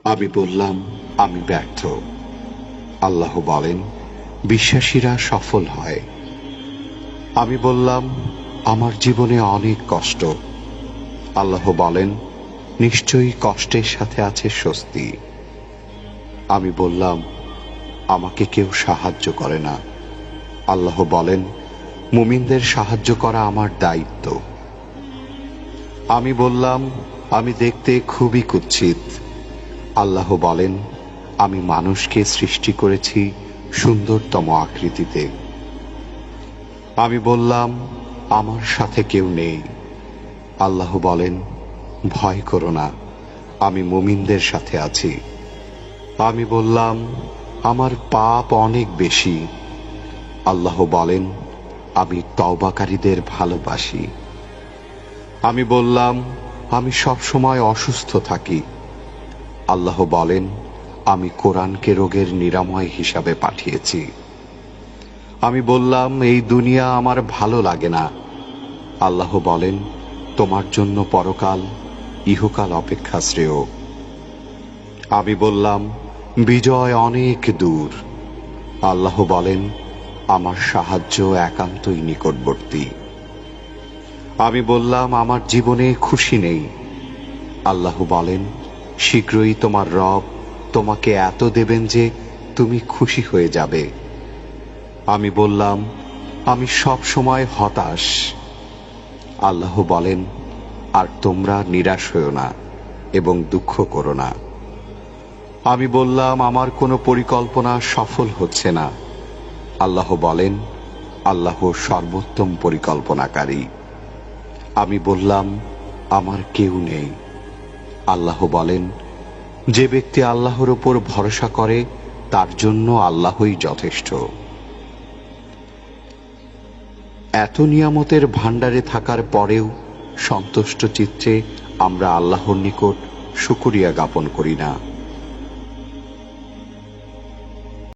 আমি বললাম, আমি ব্যর্থ। আল্লাহ বলেন, বিশ্বাসীরা সফল হয়। আমি বললাম, আমার জীবনে অনেক কষ্ট। আল্লাহ বলেন, নিশ্চয়ই কষ্টের সাথে আছে স্বস্তি। আমি বললাম, আমাকে কেউ সাহায্য করে না। আল্লাহ বলেন, মুমিনদের সাহায্য করা আমার দায়িত্ব। আমি বললাম, আমি দেখতে খুবই কুৎসিত। আল্লাহ বলেন, আমি মানুষকে সৃষ্টি করেছি সুন্দরতম আকৃতিতে। আমি বললাম, আমার সাথে কেউ নেই। আল্লাহ বলেন, ভয় করো না, আমি মুমিনদের সাথে আছি। আমি বললাম, আমার পাপ অনেক বেশি। আল্লাহ বলেন, আমি তওবাকারীদের ভালোবাসি। আমি বললাম, আমি সব সময় অসুস্থ থাকি। আল্লাহ বলেন, আমি কোরআনকে রোগের নিরাময় হিসাবে পাঠিয়েছি। আমি বললাম, এই দুনিয়া আমার ভালো লাগে না। আল্লাহ বলেন, তোমার জন্য পরকাল, ইহকাল অপেক্ষা শ্রেয়। আমি বললাম, বিজয় অনেক দূর। আল্লাহ বলেন, আমার সাহায্য একান্তই নিকটবর্তী। আমি বললাম, আমার জীবনে খুশি নেই। আল্লাহ বলেন, শীঘ্রই তোমার রব তোমাকে এত দেবেন যে তুমি খুশি হয়ে যাবে। আমি বললাম, আমি সব সময় হতাশ। আল্লাহ বলেন, আর তোমরা নিরাশ হও না এবং দুঃখ করো না। আমি বললাম, আমার কোনো পরিকল্পনা সফল হচ্ছে না। আল্লাহ বলেন, আল্লাহ সর্বোত্তম পরিকল্পনাকারী। আমি বললাম, আমার কেউ নেই। আল্লাহ বলেন, যে ব্যক্তি আল্লাহর উপর ভরসা করে তার জন্য আল্লাহই যথেষ্ট। এত নিয়ামতের ভাণ্ডারে থাকার পরেও সন্তুষ্ট চিত্তে আমরা আল্লাহর নিকট শুকরিয়া জ্ঞাপন করি না।